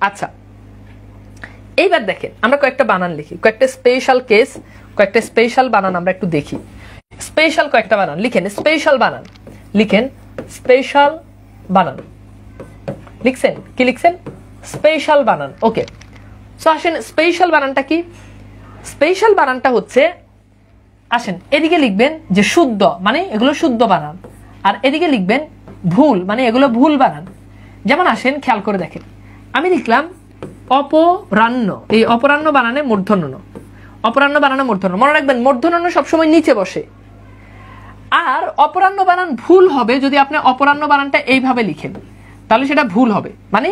আচ্ছা, এইবার দেখেন আমরা কয়েকটা বানান লিখি, কয়েকটা স্পেশাল কেস, কয়েকটা স্পেশাল বানান আমরা একটু দেখি। স্পেশাল কয়েকটা বানান লিখেন, স্পেশাল বানান লিখেন, স্পেশাল বানান লিখছেন, কি লিখছেন? স্পেশাল বানান। ওকে, সো আসেন স্পেশাল বানানটা কি? স্পেশাল বানানটা হচ্ছে, আসেন এদিকে লিখবেন যে শুদ্ধ, মানে এগুলো শুদ্ধ বানান, আর এদিকে লিখবেন ভুল, মানে এগুলো ভুল বানান। যেমন আসেন খেয়াল করে দেখেন, আমি লিখলাম অপরাহ্ন, এই অপরাহ্ন বানানে মূর্ধন্য ন, অপরাহ্ন বানানে মূর্ধন্য। মনে রাখবেন মূর্ধন্য ন সবসময় নিচে বসে। আর অপরাহ্ন বানান ভুল হবে যদি আপনি অপরাহ্ন বানানটা এইভাবে লিখেন, তাহলে সেটা ভুল হবে। মানে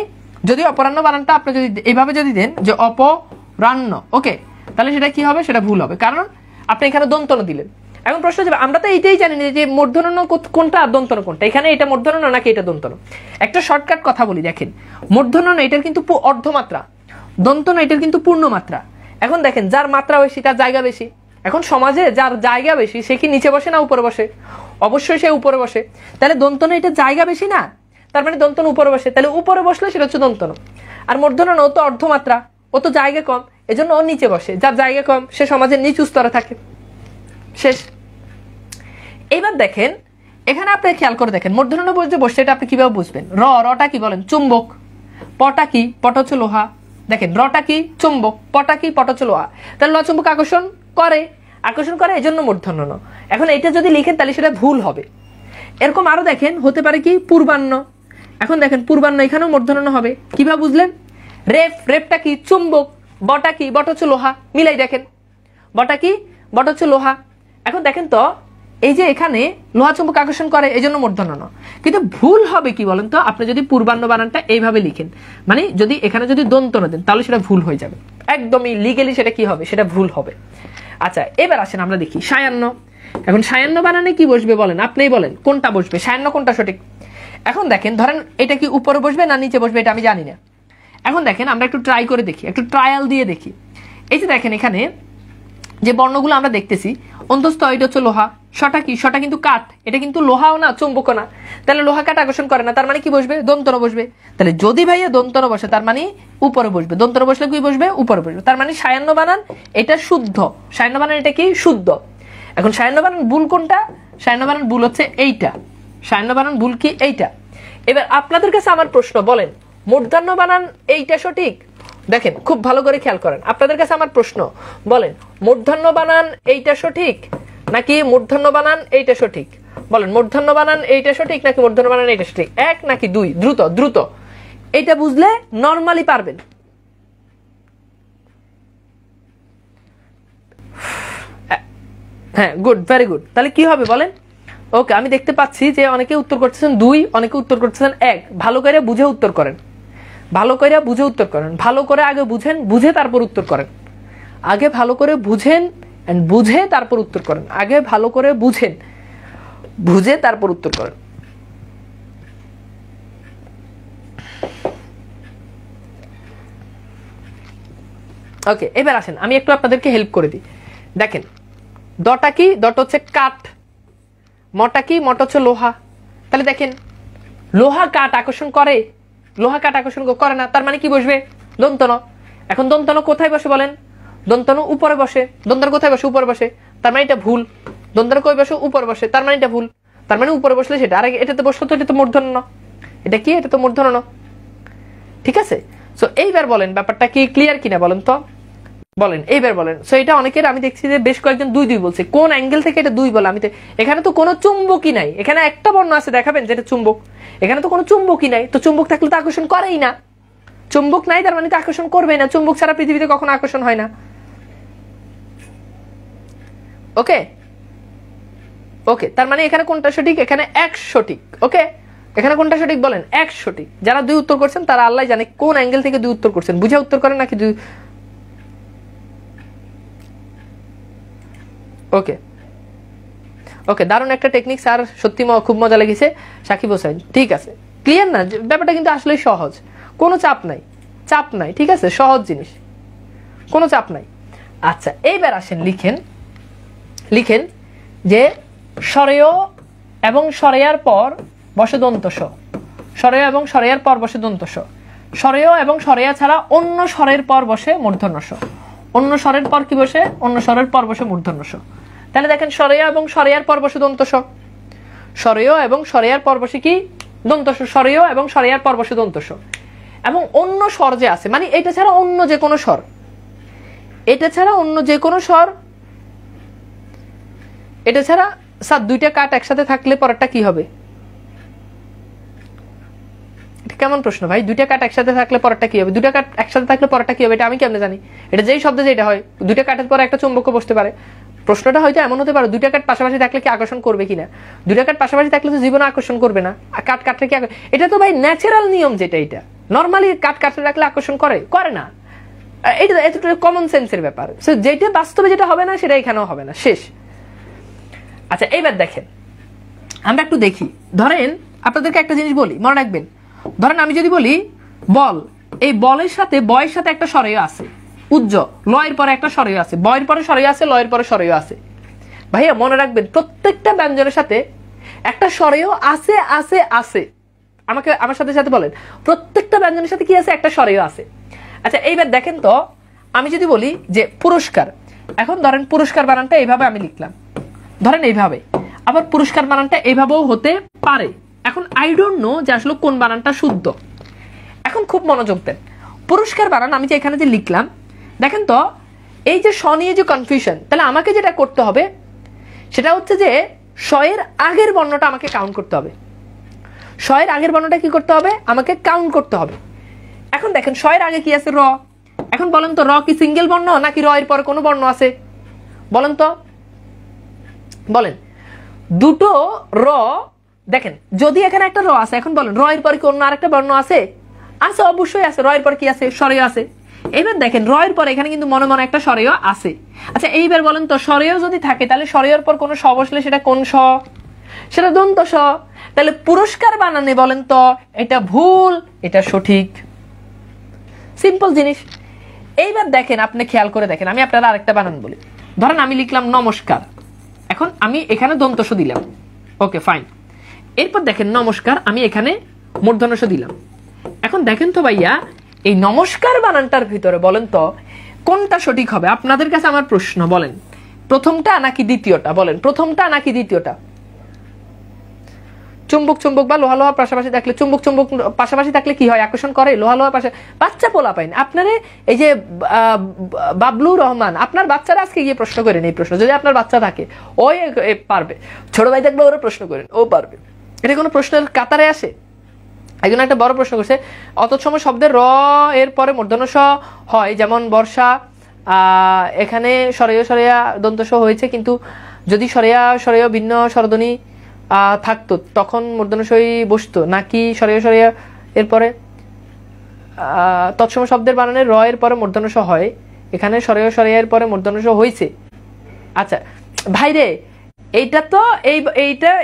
যদি অপরাহ্ন বানানটা আপনি যদি এইভাবে যদি দেন যে অপরাহ্ন, ওকে, তাহলে সেটা কি হবে? সেটা ভুল হবে, কারণ আপনি এখানে দন্তন দিলেন। এখন প্রশ্ন হচ্ছে আমরা তো এইটাই জানি না যে মূর্ধন্য কোনটা আর দন্তন কোনটা, এখানে এটা মূর্ধন্য নাকি এটা দন্তন। একটা শর্টকাট কথা বলি, দেখেন মূর্ধন্য এটার কিন্তু অর্ধমাত্রা, দন্তন এটার কিন্তু পূর্ণ মাত্রা। এখন দেখেন যার মাত্রা বেশি তার জায়গা বেশি। এখন সমাজে যার জায়গা বেশি সে কি নিচে বসে না উপরে বসে? অবশ্যই সে উপরে বসে। তাহলে দন্তন এটা জায়গা বেশি না, তার মানে দন্তন উপরে বসে, তাহলে উপরে বসলে সেটা হচ্ছে দন্তন। আর মূর্ধন্য ও তো অর্ধমাত্রা, ও তো জায়গা কম, এজন্য ও নিচে বসে। যার জায়গা কম সে সমাজের নিচু স্তরে থাকে। শেষ। এবার দেখেন এখানে আপনি খেয়াল করে দেখেন মূর্ধন্য যে বসছে এটা আপনি কিভাবে বুঝবেন? রটা কি বলেন? চুম্বক। পটা কি? পট হচ্ছে লোহা। দেখেন রটা কি? চুম্বক। পটা কি? পট হচ্ছে লোহা। তাহলে ল চুম্বক আকর্ষণ করে, আকর্ষণ করে, এই জন্য মূর্ধন্য ন। এখন এটা যদি লিখেন তাহলে সেটা ভুল হবে। এরকম আরো দেখেন হতে পারে কি? পূর্বাহ্ন। এখন দেখেন পূর্বাহ্ন এখানেও মূর্ধন্য হবে। কিভাবে বুঝলেন? রেফ, রেফটা কি? চুম্বক। বটা কি? বট হচ্ছে লোহা। মিলাই দেখেন, বটা কি? বট হচ্ছে লোহা। এখন দেখেন তো এই যে এখানে লোহা চুম্বক আকর্ষণ করে, এই জন্য মূর্ধন্য ন। কিন্তু ভুল হবে কি বলেন তো? আপনি যদি পূর্বাহ্ন বানানটা এইভাবে লিখেন, মানে যদি এখানে যদি দন্তন দেন তাহলে সেটা ভুল হয়ে যাবে, একদমই লিগেলি সেটা কি হবে? সেটা ভুল হবে। আচ্ছা এবার আসেন আমরা দেখি সায়ান্ন। এখন সায়ান্ন বানানে কি বসবে বলেন? আপনিই বলেন কোনটা বসবে, সায়ান্ন কোনটা সঠিক? এখন দেখেন ধরেন এটা কি উপরে বসবে না নিচে বসবে এটা আমি জানি না। এখন দেখেন আমরা একটু ট্রাই করে দেখি, একটু ট্রায়াল দিয়ে দেখি। এই যে দেখেন এখানে যে বর্ণগুলো আমরা দেখতেছি, অন্তস্থ এটা হচ্ছে লোহা, শটা কি? শটা কিন্তু কাঠ, এটা কিন্তু লোহাও না চুম্বকও না, তাহলে লোহা কাঠ আকর্ষণ করে না, তার মানে কি বসবে? দন্তন বসবে। তাহলে যদি ভাইয়া দন্তন বসে তার মানে উপরে বসবে, দন্তন বসলে কি বসবে? উপরে বসবে। তার মানে সায়ান্ন বানান এটা শুদ্ধ, সায়ান্ন বানান এটা কি? শুদ্ধ। এখন সায়ান্ন বানান ভুল কোনটা? সায়ান্ন বানান ভুল হচ্ছে এইটা, সায়ান্ন বানান ভুল কি? এইটা। এবার আপনাদের কাছে আমার প্রশ্ন, বলেন মূর্ধন্য বানান এইটা সঠিক? দেখেন খুব ভালো করে খেয়াল করেন, আপনাদের কাছে আমার প্রশ্ন, বলেন মূর্ধন্য বানান এইটা সঠিক নাকি মূর্ধন্য বানান এইটা সঠিক? বলেন মূর্ধন্য বানান এইটা সঠিক নাকি মূর্ধন্য বানান এইটা সঠিক? 1 নাকি 2? দ্রুত দ্রুত, এইটা বুঝলে নরমালি পারবেন। হ্যাঁ গুড, ভেরি গুড। তাহলে কি হবে বলেন? ওকে, আমি দেখতে পাচ্ছি যে অনেকে উত্তর করতেছেন 2, অনেকে উত্তর করতেছেন 1। ভালো করে বুঝে উত্তর করেন, ভালো করে বুঝে উত্তর করেন, ভালো করে আগে বুঝেন, বুঝে তারপর উত্তর করেন। আগে ভালো করে বুঝেন এন্ড বুঝে তারপর উত্তর করেন, আগে ভালো করে বুঝেন, বুঝে তারপর উত্তর করেন। ওকে, এবার আসেন আমি একটু আপনাদেরকে হেল্প করে দিই। দেখেন দটা কি? দট হচ্ছে কাঠ। মটা কি? মট হচ্ছে লোহা। তাহলে দেখেন লোহা কাঠ আকর্ষণ করে, লোহা কাঠ আকর্ষণ করে না, তার মানে কি বসবে? দন্তন। এখন দন্তন কোথায় বসে বলেন? দন্তন উপরে বসে। দন্তন কোথায় বসে? উপরে বসে, তার মানে এটা ভুল। দন্তন কই বসে? উপরে বসে, তার মানে এটা ভুল। তার মানে উপরে বসলে সেটা, আর এটাতে বসলো তো এটা তো মূর্ধন্য। এটা কি? এটা তো মূর্ধন্য। ঠিক আছে, সো এইবার বলেন ব্যাপারটা কি ক্লিয়ার কিনা বলেন তো? বলেন এইবার বলেন। সো এটা অনেকের আমি দেখছি যে বেশ কয়েকজন 2 2 বলছে। কোন অ্যাঙ্গেল থেকে এটা 2 বলে? আমি তো এখানে তো কোনো চুম্বকই নাই, এখানে একটা বর্ণ আছে দেখাবেন যেটা চুম্বক, এখানে তো কোনো চুম্বকই নাই। তো চুম্বক থাকলে তো আকর্ষণ করেই না, চুম্বক নাই তার মানে তো আকর্ষণ করবেই না, চুম্বক ছাড়া পৃথিবীতে কখনো আকর্ষণ হয় না। ওকে ওকে, তার মানে এখানে কোনটা সঠিক? এখানে 1 সঠিক। ওকে, এখানে কোনটা সঠিক বলেন? 1 সঠিক। যারা 2 উত্তর করছেন তারা আল্লাহ জানে কোন অ্যাঙ্গেল থেকে 2 উত্তর করছেন, বুঝে উত্তর করেন নাকি 2। ওকে ওকে, দারুণ একটা টেকনিক স্যার, সত্যি খুব মজা লেগেছে সাকিব হোসেন। ঠিক আছে, ক্লিয়ার না? ব্যাপারটা কিন্তু আসলে সহজ, কোনো চাপ নাই, চাপ নাই। ঠিক আছে, সহজ জিনিস, কোনো চাপ নাই। আচ্ছা এইবার আসেন লিখেন, লিখেন যে সরেয় এবং সরেয়ার পর বসে দন্ত স, সরেয় এবং সরেয়ার পর বসে দন্ত স। স্বরেয় এবং স্বরেয়া ছাড়া অন্য স্বরের পর বসে মূর্ধন্য ষ। অন্য স্বরের পর কি বসে? অন্য স্বরের পর বসে মূর্ধন্য ষ। তাহলে দেখেন স্বরেয় এবং স্বরেয়ার পর বসে দন্ত স। স্বরেয় এবং স্বরেয়ার পর বসে কি? দন্ত স। স্বরেয় এবং স্বরেয়ার পর বসে দন্ত স। এবং অন্য স্বর যে আছে, মানে এটা ছাড়া অন্য যে কোনো স্বর, এটা ছাড়া অন্য যে কোনো স্বর, এটা ছাড়া স্যার দুইটা কাট একসাথে থাকলে পরেরটা কি হবে? এটা কেমন প্রশ্ন ভাই? দুইটা কাট একসাথে থাকলে পরেরটা কি হবে? দুইটা কাট একসাথে থাকলে পরেরটা কি হবে? এটা আমি কেমনে জানি? এটা যেই শব্দে যেটা হয়, দুইটা কাটের পরে একটা চুম্বকও বসতে পারে। প্রশ্নটা হয়তো এমন হতে পারে, দুইটা কাট পাশাপাশি থাকলে কি আকর্ষণ করবে কিনা? দুইটা কাট পাশাপাশি থাকলে তো জীবনে আকর্ষণ করবে না। কাট কাটলে কি? এটা তো ভাই ন্যাচারাল নিয়ম, যেটা এটা নর্মালি কাট কাটলে রাখলে আকর্ষণ করে না। এটা এতটা কমন সেন্সের ব্যাপার। যেটা বাস্তবে যেটা হবে না সেটা এখানেও হবে না, শেষ। আচ্ছা এইবার দেখেন, আমরা একটু দেখি। ধরেন আপনাদেরকে একটা জিনিস বলি, মনে রাখবেন। ধরেন আমি যদি বলি বল, এই বলের সাথে বয়ের সাথে একটা স্বরেয় আছে, উজ্জ, লয়ের পরে একটা স্বরেয় আছে, বয়ের পরে স্বরেয় আছে, লয়ের পরে স্বরেয় আছে। ভাইয়া মনে রাখবেন, প্রত্যেকটা ব্যঞ্জনের সাথে একটা স্বরেয় আছে আছে আছে। আমার সাথে সাথে বলেন, প্রত্যেকটা ব্যঞ্জনের সাথে কি আছে? একটা স্বরেয় আছে। আচ্ছা এইবার দেখেন তো, আমি যদি বলি যে পুরস্কার, এখন ধরেন পুরস্কার বানানটা এইভাবে আমি লিখলাম, ধরেন এইভাবে। আবার পুরস্কার বানানটা এইভাবেও হতে পারে। এখন আই ডোন্ট নো যে আসলে কোন বানানটা শুদ্ধ। এখন খুব মনোযোগ দেন, পুরস্কার বানান আমি যে এখানে যে লিখলাম, দেখেন তো এই যে স নিয়ে যে কনফিউশন, তাহলে আমাকে যেটা করতে হবে সেটা হচ্ছে যে শয়ের আগের বর্ণটা আমাকে কাউন্ট করতে হবে। শয়ের আগের বর্ণটা কি করতে হবে? আমাকে কাউন্ট করতে হবে। এখন দেখেন শয়ের আগে কি আছে? র। এখন বলেন তো, র কি সিঙ্গেল বর্ণ নাকি র এর পরে কোনো বর্ণ আছে? বলেন তো, বলেন। দুটো র, দেখেন যদি এখানে একটা র আছে, এখন বলেন র এর পরে কি অন্য আরেকটা বর্ণ আছে? আছে, অবশ্যই আছে। র এর পরে কি আছে? স্বরেয় আছে। এবার দেখেন র এর পরে এখানে কিন্তু মনে মনে একটা স্বরেয় আছে। আচ্ছা এইবার বলেন তো, স্বরেয় যদি থাকে তাহলে স্বরেয়র পর কোনো স বসলে সেটা কোন স? সেটা দন্ত স। তাহলে পুরস্কার বানানে বলেন তো এটা ভুল, এটা সঠিক। সিম্পল জিনিস। এইবার দেখেন, আপনি খেয়াল করে দেখেন, আমি আপনারা আরেকটা বানান বলি। ধরেন আমি লিখলাম নমস্কার, এখন আমি এখানে দন্ত স দিলাম, ওকে ফাইন। এরপর দেখেন নমস্কার, আমি এখানে মূর্ধন্য ষ দিলাম। এখন দেখেন তো ভাইয়া, এই নমস্কার বানানটার ভিতরে বলেন তো কোনটা সঠিক হবে? আপনাদের কাছে আমার প্রশ্ন, বলেন প্রথমটা নাকি দ্বিতীয়টা? বলেন প্রথমটা নাকি দ্বিতীয়টা? চুম্বক চুম্বক বা লোহা লোহা পাশাপাশি থাকলে, চুম্বক চুম্বক পাশাপাশি থাকলে কি হয়? আকর্ষণ করে। লোহা লোহা পাশে বাচ্চা পোলা পাইন আপনারে, এই যে বাবলু রহমান, আপনার বাচ্চারা আজকে গিয়ে প্রশ্ন করেন এই প্রশ্ন, যদি আপনার বাচ্চা থাকে ওই পারবে। ছোট ভাই থাকলে ওরা প্রশ্ন করেন, ও পারবে। এটা কোনো প্রশ্নের কাতারে আসে? একজন একটা বড় প্রশ্ন করছে, অতৎসম শব্দের র এর পরে মূর্ধন্য ষ হয়, যেমন বর্ষা, এখানে স্বরেয় স্বরেয়া দন্ত স হয়েছে, কিন্তু যদি স্বরেয়া স্বরেয় ভিন্ন স্বরধ্বনি থাকতো তখন মূর্ধন্য সই বসতো নাকি স্বরেয় স্বরেয়া এরপরে? তৎসম শব্দের বানানে র এর পরে মূর্ধন্য ষ হয়, এখানে স্বরেয় স্বরেয়া এর পরে মূর্ধন্য ষ হয়েছে। আচ্ছা ভাইরে, এইটা তো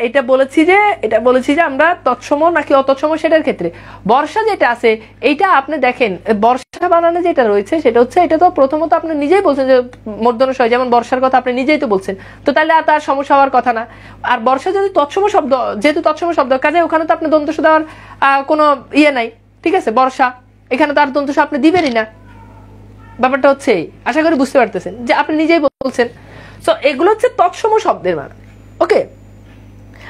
এইটা বলেছি যে আমরা তৎসম নাকি অতৎসম সেটার ক্ষেত্রে। বর্ষা যেটা আছে এইটা আপনি দেখেন, বর্ষা বানানে যেটা রয়েছে সেটা হচ্ছে, এটা তো প্রথমত আপনি নিজেই বলছেন যে মূর্ধন্য ষ, যেমন বর্ষার কথা আপনি নিজেই তো বলছেন, তো তাহলে তার সমস্যা হওয়ার কথা না। আর বর্ষা যদি তৎসম শব্দ, যেহেতু তৎসম শব্দ, কাজে ওখানে তো আপনি দন্ত ষ দেওয়ার কোনো ইয়ে নাই, ঠিক আছে? বর্ষা, এখানে তো আর দন্ত ষ আপনি দিবেনই না। ব্যাপারটা হচ্ছে, আশা করি বুঝতে পারতেছেন যে আপনি নিজেই বলছেন। সো এগুলো হচ্ছে তৎসম শব্দের মান, ওকে।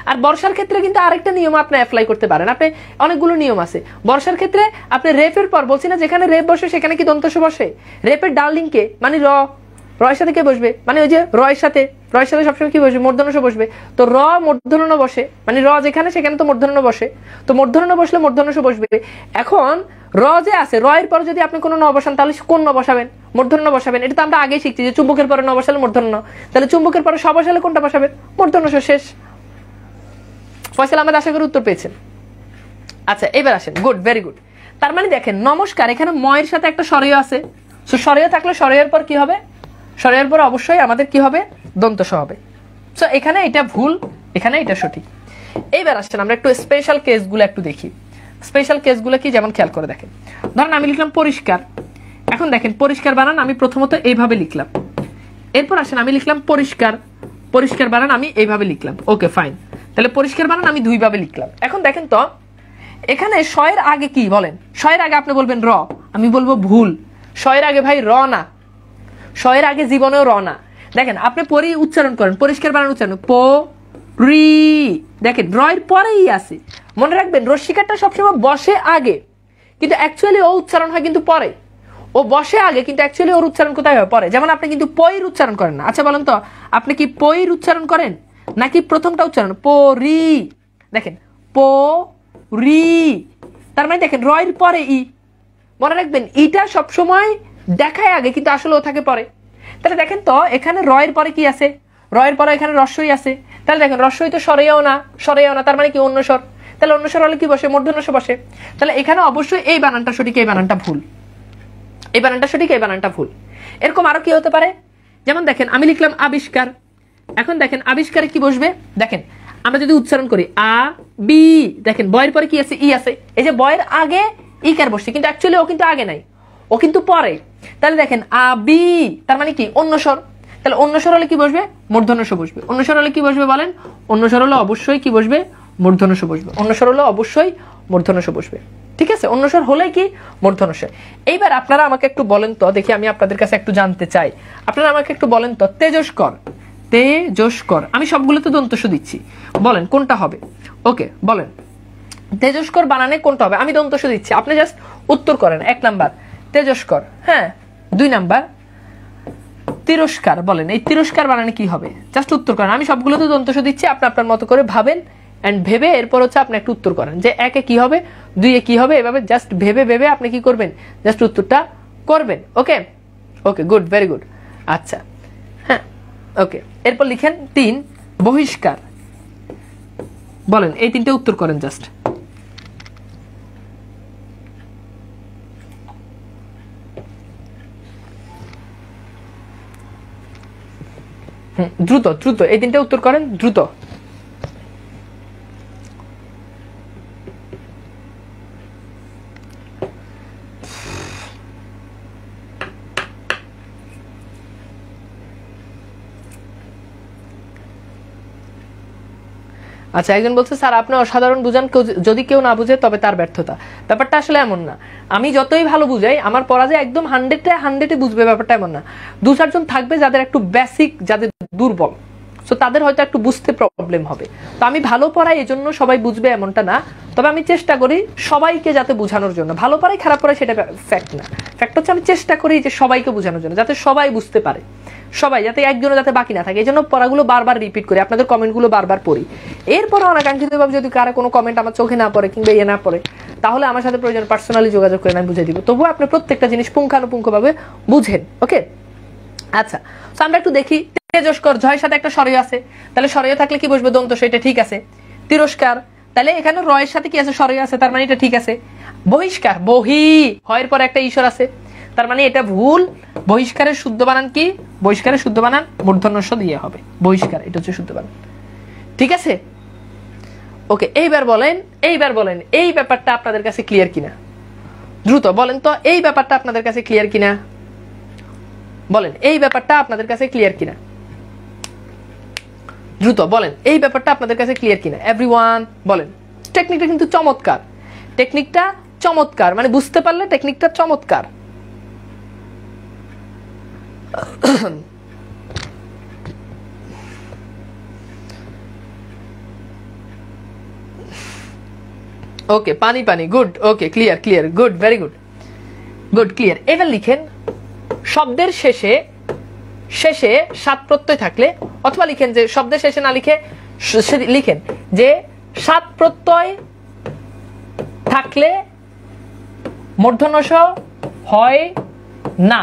আর বর্ষার ক্ষেত্রে কিন্তু আরেকটা নিয়ম আপনি অ্যাপ্লাই করতে পারেন। আপনি অনেকগুলো নিয়ম আছে বর্ষার ক্ষেত্রে। আপনি রেপের পর, বলছি না যেখানে রেপ বসে সেখানে কি দন্ত স বসে? রেপের ডার্লিং কে, মানে রয়ের সাথে কে বসবে? মানে ওই যে রয়ের সাথে সবসময় কি বসবে? মূর্ধন্য ষ বসবে। তো র মূর্ধন্য বসে, মানে র যেখানে সেখানে তো মূর্ধন্য বসে, তো মূর্ধন্য বসলে মূর্ধন্য ষ বসবে। এখন র যে আছে, র এর পর যদি আপনি কোনো ন বসান তাহলে কোন ন বসাবেন? মূর্ধন্য বসাবেন। এটা তো আমরা আগেই শিখছি যে চুম্বকের পরে ন বসালে মূর্ধন্য, তাহলে চুম্বকের পরে স বসালে কোনটা বসাবেন? মূর্ধন্য ষ। শেষ। ফয়সাল আহমেদ আশা করি উত্তর পেয়েছেন। আচ্ছা এবার আসেন, গুড, ভেরি গুড। তার মানে দেখেন নমস্কার, এখানে ময়ের সাথে একটা স্বরেয় আছে। সো স্বরেয় থাকলে স্বরেয়ের পর কি হবে? স্বরেয়ের পর অবশ্যই আমাদের কি হবে? দন্ত স হবে। সো এখানে এটা ভুল, এখানে এটা সঠিক। এইবার আসেন আমরা একটু স্পেশাল কেসগুলো একটু দেখি। স্পেশাল কেসগুলো কি, যেমন খেয়াল করে দেখেন। ধরেন আমি লিখলাম পরিষ্কার, এখন দেখেন পরিষ্কার বানান আমি প্রথমত এইভাবে লিখলাম। এরপর আসেন আমি লিখলাম পরিষ্কার, পরিষ্কার বানান আমি এইভাবে লিখলাম, ওকে ফাইন। তাহলে পরিষ্কার বানান আমি দুইভাবে লিখলাম। এখন দেখেন তো এখানে শয়ের আগে কি বলেন? শয়ের আগে আপনি বলবেন র, আমি বলবো ভুল। শয়ের আগে ভাই র না, শয়ের আগে জীবনেও র না। দেখেন আপনি পরি উচ্চারণ করেন, পরিষ্কার বানান উচ্চারণ, প রি, দেখেন রয়ের পরেই আছে। মনে রাখবেন রস্যিকারটা সবসময় বসে আগে, কিন্তু অ্যাকচুয়ালি ও উচ্চারণ হয় কিন্তু পরে। ও বসে আগে কিন্তু অ্যাকচুয়ালি ওর উচ্চারণ কোথায় হয়? পরে। যেমন আপনি কিন্তু পইর উচ্চারণ করেন না। আচ্ছা বলেন তো, আপনি কি পইর উচ্চারণ করেন নাকি প্রথমটা উচ্চারণ পরি? দেখেন প রি, তার মানে দেখেন রয়ের পরে ই। মনে রাখবেন ইটা সবসময় দেখায় আগে কিন্তু আসলে ও থাকে পরে। তাহলে দেখেন তো এখানে রয়ের পরে কি আছে? রয়ের পরে এখানে রস্বই আছে। তাহলে দেখেন রস্বই তো সরেও না, সরেও না, তার মানে কি অন্য স্বর। তাহলে অন্য স্বর হলে কি বসে? মূর্ধন্য ষ বসে। তাহলে এখানে অবশ্যই এই বানানটা সঠিক, এই বানানটা ভুল। এই বানানটা সঠিক, এই বানানটা ভুল। এরকম আরো কি হতে পারে? যেমন দেখেন আমি লিখলাম আবিষ্কার, এখন দেখেন আবিষ্কারে কি বসবে? দেখেন আমরা যদি উচ্চারণ করি আ বি, দেখেন বয়ের পরে কি আছে? ই আছে। এই যে বয়ের আগে ইকার বসছে, কিন্তু অ্যাকচুয়ালি ও কিন্তু আগে নাই, ও কিন্তু পরে। তাহলে দেখেন আ বি, তার মানে কি অন্য স্বর। তাহলে অন্য স্বর হলে কি বসবে? মূর্ধন্য ষ বসবে। অন্য স্বর হলে কি বসবে বলেন? অন্য স্বর হলে অবশ্যই কি বসবে? মূর্ধন্য ষ বসবে। অন্য স্বর হলে অবশ্যই মূর্ধন্য ষ বসবে। ঠিক আছে, অন্য স্বর হলে কি? মূর্ধন্য ষ। এইবার আপনারা আমাকে একটু বলেন তো, দেখি আমি আপনাদের কাছে একটু জানতে চাই, আপনারা আমাকে একটু বলেন তো, তেজস্কর, তেজস্কর, আমি সবগুলোতে দন্তস দিচ্ছি, বলেন কোনটা হবে? ওকে বলেন তেজস্কর বানানে কোনটা হবে? আমি দন্তস দিচ্ছি, আপনি জাস্ট উত্তর করেন। 1 নাম্বার তেজস্কর, হ্যাঁ। 2 নাম্বার তিরস্কার, বলেন এই তিরস্কার বানানে কি হবে? জাস্ট উত্তর করেন। আমি সবগুলোতে দন্তস দিচ্ছি, আপনি আপনার মতো করে ভাবেন এন্ড ভেবে এরপর হচ্ছে আপনি একটু উত্তর করেন যে 1 এ কি হবে, 2 এ কি হবে, এভাবে জাস্ট ভেবে ভেবে আপনি কি করবেন? জাস্ট উত্তরটা করবেন। ওকে ওকে, গুড, ভেরি গুড। আচ্ছা হ্যাঁ ওকে, এরপর লিখেন 3 বহিষ্কার, বলেন এই 3টে উত্তর করেন জাস্ট। দ্রুত দ্রুত এই 3টে উত্তর করেন দ্রুত। আচ্ছা একজন বলছে স্যার আপনি অসাধারণ বুঝান, যদি কেউ না বুঝে তবে তার ব্যর্থতা। ব্যাপারটা আসলে এমন না, আমি যতই ভালো বুঝাই আমার পড়া যে একদম 100-এ বুঝবে, ব্যাপারটা এমন না। 2-4 জন থাকবে যাদের একটু বেসিক, যাদের দুর্বল, সো তাদের হয়তো একটু বুঝতে প্রবলেম হবে। তো আমি ভালো পড়াই এজন্য সবাই বুঝবে এমনটা না, তবে আমি চেষ্টা করি সবাইকে যাতে বোঝানোর জন্য। ভালো পড়াই খারাপ পড়াই সেটা ফ্যাক্ট না, ফ্যাক্ট হচ্ছে আমি চেষ্টা করি যে সবাইকে বোঝানোর জন্য, যাতে সবাই বুঝতে পারে, সবাই যাতে একজনও যাতে বাকি না থাকে। এই জন্য পড়াগুলো বারবার রিপিট করি, আপনাদের কমেন্টগুলো বারবার পড়ি। এরপরে অনাকাঙ্ক্ষিতভাবে যদি কারো কোনো কমেন্ট আমার চোখে না পড়ে কিংবা না পড়ে, তাহলে আমার সাথে প্রয়োজন পার্সোনালি যোগাযোগ করে আমি বুঝিয়ে দিব। তবুও আপনি প্রত্যেকটা জিনিস পুঙ্খানুপুঙ্খভাবে বুঝেন। ওকে আচ্ছা, তো আমরা একটু দেখি। তেজস্কর, ঝয়ের সাথে একটা স্বরয় আছে, তাহলে স্বরয় থাকলে কি বসবে? দন্ত, সেটা ঠিক আছে। তিরস্কার, তাহলে এখানে রয়ের সাথে কি আছে? স্বরয় আছে, তার মানে এটা ঠিক আছে। বহিষ্কার, বহি, হয়ের পর একটা ঈশ্বর আছে, তার মানে এটা ভুল। বহিষ্কারের শুদ্ধ বানান কি? বহিষ্কারের শুদ্ধ বানান মূর্ধন্য ষ দিয়ে হবে। বহিষ্কার, এটা হচ্ছে শুদ্ধ বানান। ঠিক আছে ওকে, এইবার বলেন, এইবার বলেন এই ব্যাপারটা আপনাদের কাছে ক্লিয়ার কিনা? দ্রুত বলেন তো এই ব্যাপারটা আপনাদের কাছে ক্লিয়ার কিনা? বলেন এই ব্যাপারটা আপনাদের কাছে ক্লিয়ার কিনা? দ্রুত বলেন এই ব্যাপারটা আপনাদের কাছে ক্লিয়ার কিনা? এভরিওয়ান বলেন। টেকনিকটা কিন্তু চমৎকার, টেকনিকটা চমৎকার, মানে বুঝতে পারলে টেকনিকটা চমৎকার। ওকে পানি পানি, good, okay clear clear, good, very good, good clear. এবার লিখেন শব্দের শেষে, শেষে সাত প্রত্যয় থাকলে, অথবা লিখেন যে শব্দের শেষে না লিখে লিখেন যে সাত প্রত্যয় থাকলে মূর্ধন্য ষ হয় না,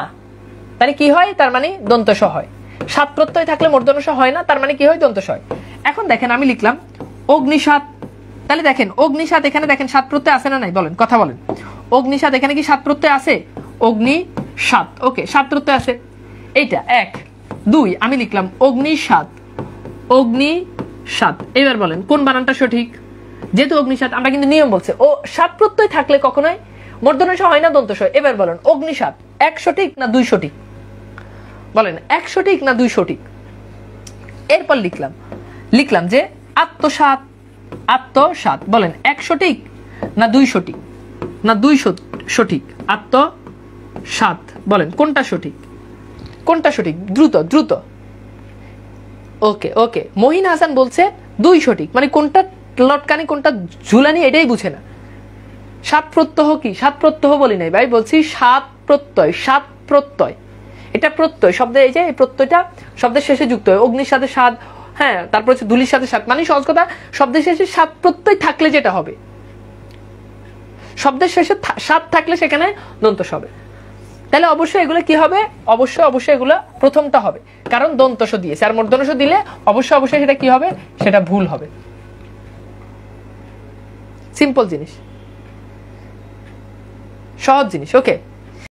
তাহলে কি হয়? তার মানে দন্ত ষ হয়। সাত প্রত্যয় থাকলে মূর্ধন্য ষ হয় না, তার মানে কি হয়? দন্ত ষ হয়। এখন দেখেন আমি লিখলাম অগ্নিসাৎ, তাহলে দেখেন অগ্নিসাৎ, এখানে দেখেন সাত প্রত্যয় আছে না নাই? বলেন, কথা বলেন। অগ্নিসাৎ এখানে কি সাত প্রত্যয় আছে? অগ্নিসাৎ, ওকে সাত প্রত্যয় আছে। এইটা 1 2, আমি লিখলাম অগ্নিসাৎ, অগ্নিসাৎ। এবার বলেন কোন বানানটা সঠিক? যেহেতু অগ্নিসাৎ, আমরা কিন্তু নিয়ম বলছে ও সাত প্রত্যয় থাকলে কখনোই মূর্ধন্য ষ হয় না, দন্ত ষ। এবার বলেন অগ্নিসাৎ 1 সঠিক না 2 সঠিক? বলেন 1 সঠিক না 2 সঠিক? এরপর লিখলাম যে আত্মসাৎ, আত্মসাৎ, বলেন 1 সঠিক না দুই সঠিক? না দুই সঠিক? আত্মসাৎ, বলেন কোনটা সঠিক? কোনটা সঠিক? দ্রুত দ্রুত। ওকে ওকে, মহিন হাসান বলছে দুই সঠিক, মানে কোনটা লটকানি কোনটা ঝুলানি এটাই বুঝে না। সাত প্রত্যহ কি? সাত প্রত্যহ বলি নাই ভাই, বলছি সাত প্রত্যয়। সাত প্রত্যয়, এটা প্রত্যয় শব্দে, এই যে এই প্রত্যয়টা শব্দের শেষে যুক্ত হয়, অগ্নির সাথে সাত, হ্যাঁ, তারপর হচ্ছে ধুলির সাথে সাত, মানে সহজ কথা শব্দের শেষে সাত প্রত্যয় থাকলে যেটা হবে, শব্দের শেষে সাত থাকলে সেখানে দন্তস হবে। তাহলে অবশ্যই এগুলো কি হবে? অবশ্যই অবশ্যই এগুলো প্রথমটা হবে, কারণ দন্তস দিয়েছে, আর মূর্ধন্যস দিলে অবশ্যই অবশ্যই সেটা কি হবে? সেটা ভুল হবে। সিম্পল জিনিস, সহজ জিনিস। ওকে।